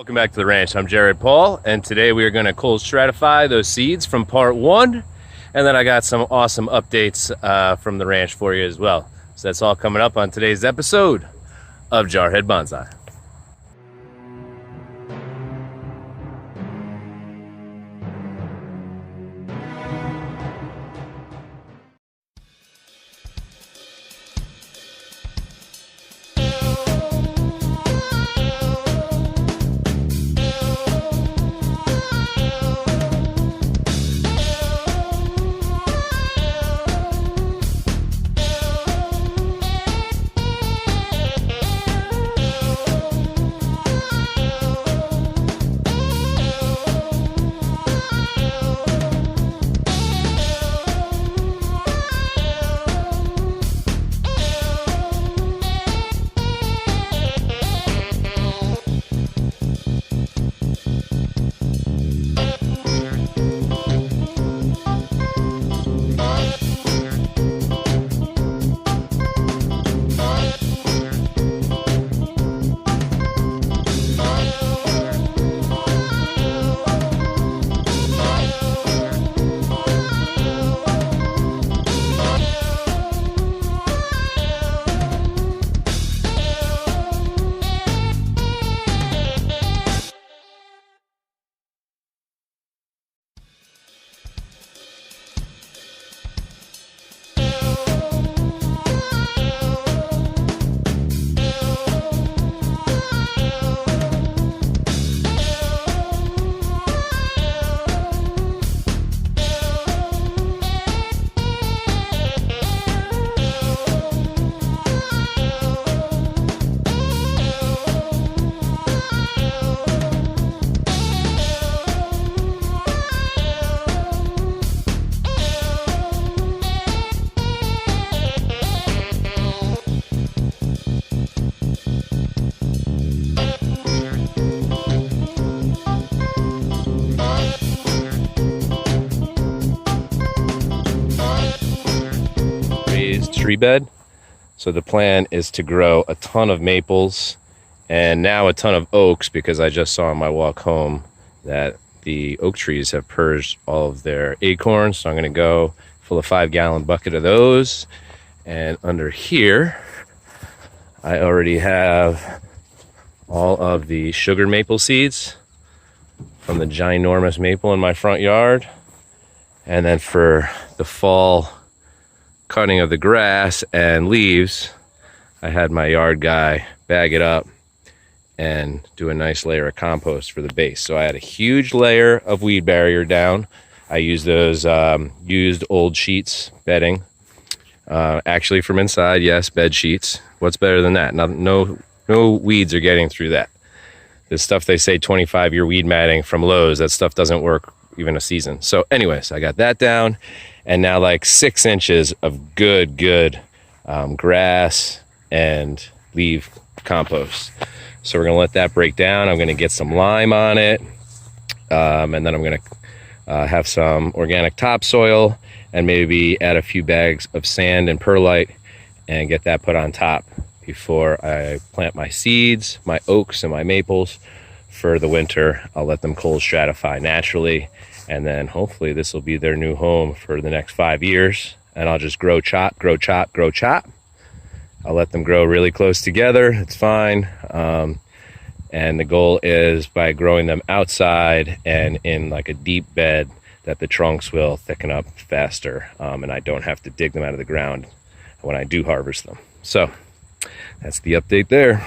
Welcome back to the ranch. I'm Jared Paul, and today we are going to cold stratify those seeds from part one, and then I got some awesome updates from the ranch for you as well. So that's all coming up on today's episode of Jarhead Bonsai. Tree bed. So the plan is to grow a ton of maples and now a ton of oaks, because I just saw on my walk home that the oak trees have purged all of their acorns. So I'm going to go fill a 5-gallon bucket of those. And under here I already have all of the sugar maple seeds from the ginormous maple in my front yard. And then for the fall cutting of the grass and leaves, I had my yard guy bag it up and do a nice layer of compost for the base. So I had a huge layer of weed barrier down. I used those used old sheets bedding, actually from inside. Yes, bed sheets. What's better than that? No weeds are getting through that. This stuff they say 25-year weed matting from Lowe's, that stuff doesn't work even a season. So anyways, I got that down. And now like 6 inches of good grass and leaf compost. So we're gonna let that break down. I'm gonna get some lime on it. And then I'm gonna have some organic topsoil and maybe add a few bags of sand and perlite and get that put on top before I plant my seeds, my oaks and my maples for the winter. I'll let them cold stratify naturally. And then hopefully this will be their new home for the next 5 years. And I'll just grow, chop. I'll let them grow really close together. It's fine. And the goal is by growing them outside and in like a deep bed that the trunks will thicken up faster. And I don't have to dig them out of the ground when I do harvest them. So that's the update there.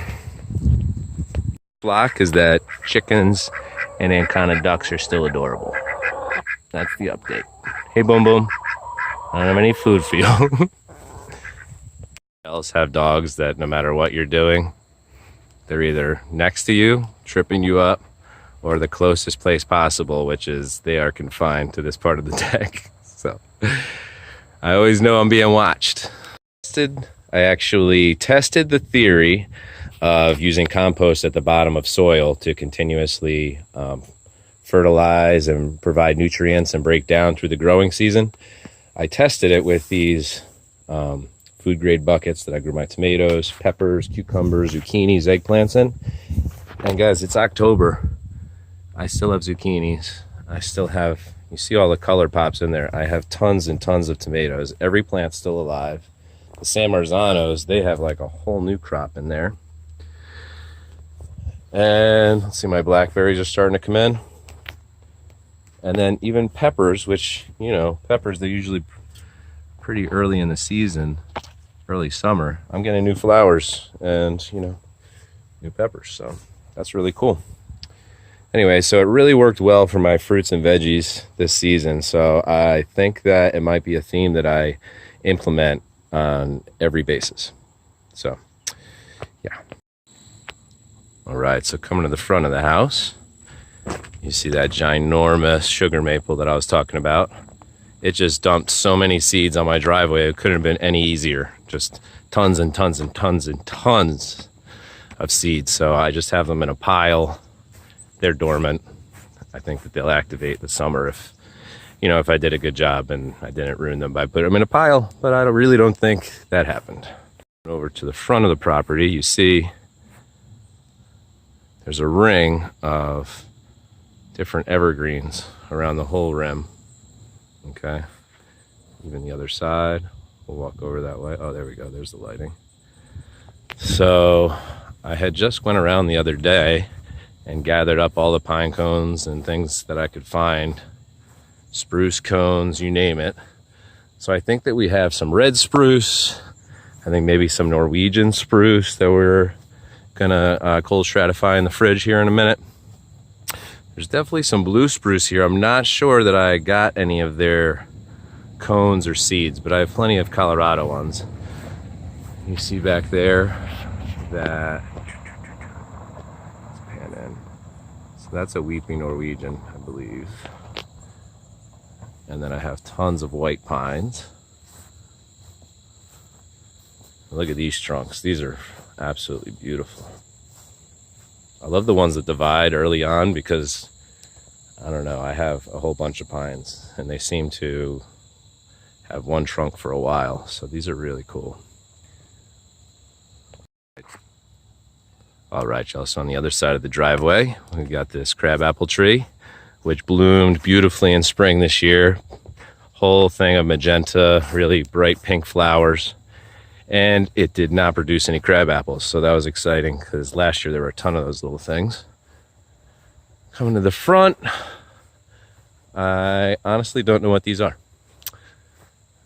Block is that chickens and Ancona ducks are still adorable. That's the update. Hey, Boom Boom. I don't have any food for you. Else have dogs that no matter what you're doing, they're either next to you, tripping you up, or the closest place possible, which is they are confined to this part of the deck. So I always know I'm being watched. I actually tested the theory of using compost at the bottom of soil to continuously fertilize and provide nutrients and break down through the growing season. I tested it with these food grade buckets that I grew my tomatoes, peppers, cucumbers, zucchinis, eggplants in. And guys, it's October. I still have zucchinis. I still have, you see all the color pops in there. I have tons and tons of tomatoes. Every plant's still alive. The San Marzanos, they have like a whole new crop in there. And let's see, my blackberries are starting to come in. And then even peppers, which, you know, peppers, they're usually pretty early in the season, early summer. I'm getting new flowers and, you know, new peppers. So that's really cool. Anyway, so it really worked well for my fruits and veggies this season. So I think that it might be a theme that I implement on every basis. So, yeah. All right, so coming to the front of the house, you see that ginormous sugar maple that I was talking about. It just dumped so many seeds on my driveway. It couldn't have been any easier. Just tons and tons and tons and tons of seeds. So I just have them in a pile. They're dormant. I think that they'll activate this summer if, you know, if I did a good job and I didn't ruin them by putting them in a pile, but I really don't think that happened. Over to the front of the property, you see there's a ring of different evergreens around the whole rim. Okay, even the other side. We'll walk over that way. Oh, there we go. There's the lighting. So I had just went around the other day and gathered up all the pine cones and things that I could find, spruce cones, you name it. So I think that we have some red spruce, I think maybe some Norwegian spruce that we're gonna cold stratify in the fridge here in a minute. There's definitely some blue spruce here. I'm not sure that I got any of their cones or seeds, but I have plenty of Colorado ones. You see back there that, so that's a weeping Norwegian, I believe. And then I have tons of white pines. Look at these trunks. These are absolutely beautiful. I love the ones that divide early on because, I don't know, I have a whole bunch of pines and they seem to have one trunk for a while. So these are really cool. All right, y'all, so on the other side of the driveway, we've got this crabapple tree, which bloomed beautifully in spring this year. Whole thing of magenta, really bright pink flowers. And it did not produce any crab apples, so that was exciting because last year there were a ton of those little things. Coming to the front, I honestly don't know what these are.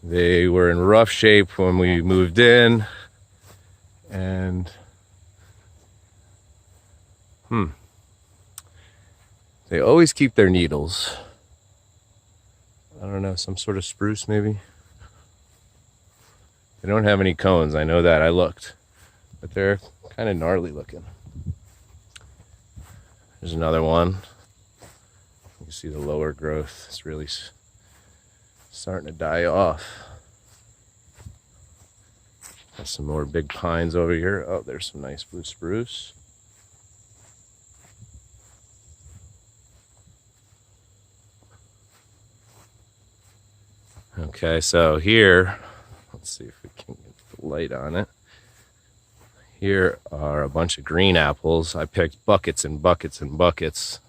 They were in rough shape when we moved in, and they always keep their needles. I don't know, some sort of spruce maybe. They don't have any cones, I know that, I looked, but they're kind of gnarly looking. There's another one. You can see the lower growth, it's really starting to die off. Got some more big pines over here. Oh, there's some nice blue spruce. Okay, so here, let's see if we can get the light on it. Here are a bunch of green apples. I picked buckets and buckets and buckets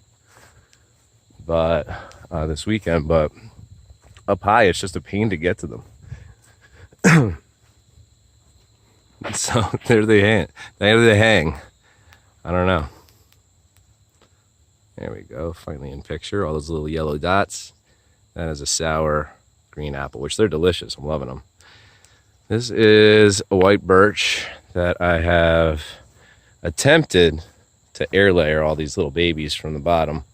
this weekend, but up high it's just a pain to get to them. So there they hang. There they hang. I don't know. There we go, finally in picture. All those little yellow dots. That is a sour green apple, which they're delicious. I'm loving them. This is a white birch that I have attempted to air layer all these little babies from the bottom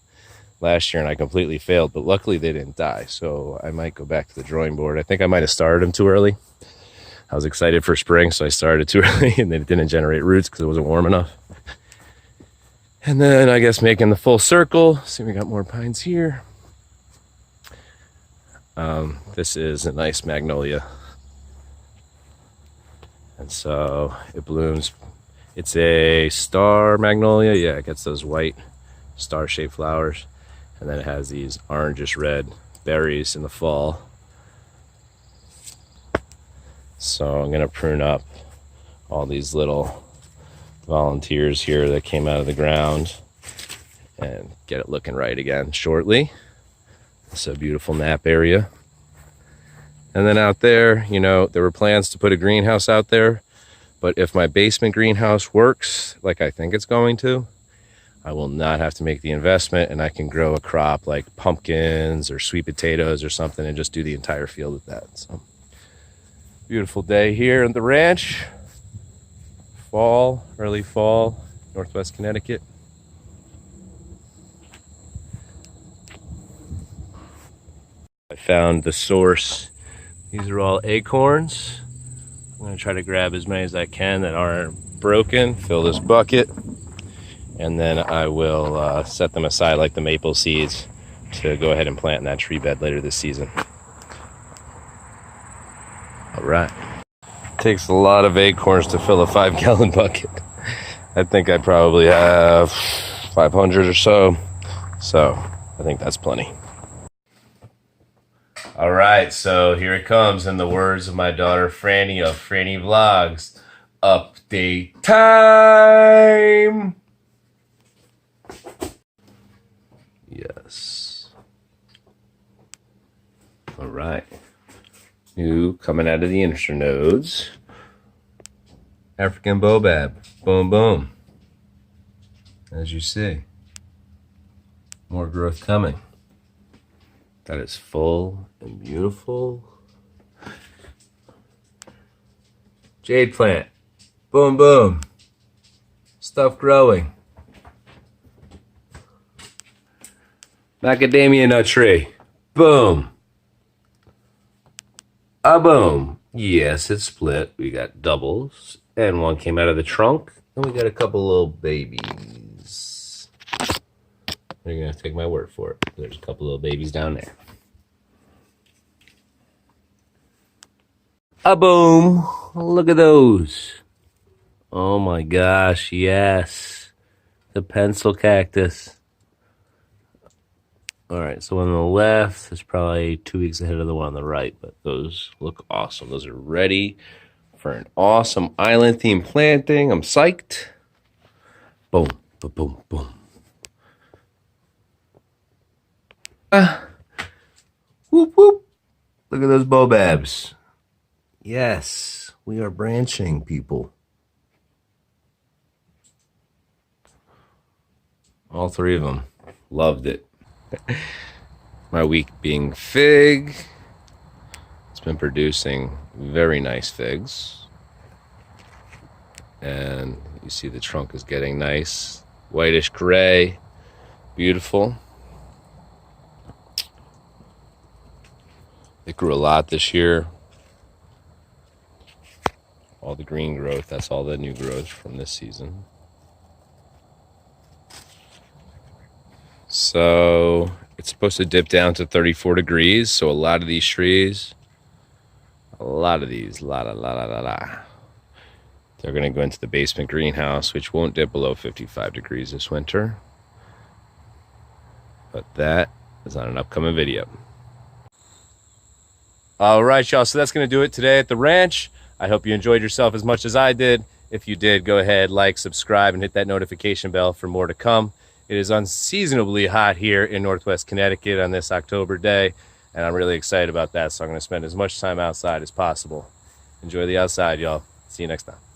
last year, and I completely failed, but luckily they didn't die, so I might go back to the drawing board. I think I might have started them too early. I was excited for spring, so I started too early, and they didn't generate roots because it wasn't warm enough. And then I guess making the full circle. See, we got more pines here. This is a nice magnolia. And so it blooms. It's a star magnolia. Yeah, it gets those white star-shaped flowers. And then it has these orangish red berries in the fall. So I'm gonna prune up all these little volunteers here that came out of the ground and get it looking right again shortly. It's a beautiful nap area. And then out there, you know, there were plans to put a greenhouse out there, but if my basement greenhouse works like I think it's going to, I will not have to make the investment, and I can grow a crop like pumpkins or sweet potatoes or something and just do the entire field with that. So, beautiful day here at the ranch. Fall, early fall, Northwest Connecticut. I found the source. These are all acorns. I'm going to try to grab as many as I can that aren't broken, fill this bucket, and then I will set them aside like the maple seeds to go ahead and plant in that tree bed later this season. All right. Takes a lot of acorns to fill a 5-gallon bucket. I think I probably have 500 or so. So I think that's plenty. All right, so here it comes in the words of my daughter Franny of Franny Vlogs. Update time! Yes. All right. New coming out of the internodes. African Baobab. Boom, boom. As you see. More growth coming. That is full and beautiful. Jade plant. Boom, boom. Stuff growing. Macadamia nut tree. Boom. A boom. Yes, it's split. We got doubles. And one came out of the trunk. And we got a couple little babies. You're going to take my word for it. There's a couple little babies down there. A boom. Look at those. Oh my gosh, yes. The pencil cactus. All right, so one on the left is probably 2 weeks ahead of the one on the right, but those look awesome. Those are ready for an awesome island theme planting. I'm psyched. Boom, boom, boom, boom. Whoop, whoop. Look at those baobabs. Yes, we are branching, people. All three of them. Loved it. My week being fig. It's been producing very nice figs. And you see the trunk is getting nice. Whitish gray. Beautiful. It grew a lot this year. All the green growth, that's all the new growth from this season. So it's supposed to dip down to 34 degrees. So a lot of these trees, they're going to go into the basement greenhouse, which won't dip below 55 degrees this winter. But that is on an upcoming video. All right, y'all. So that's going to do it today at the ranch. I hope you enjoyed yourself as much as I did. If you did, go ahead, like, subscribe, and hit that notification bell for more to come. It is unseasonably hot here in Northwest Connecticut on this October day, and I'm really excited about that, so I'm going to spend as much time outside as possible. Enjoy the outside, y'all. See you next time.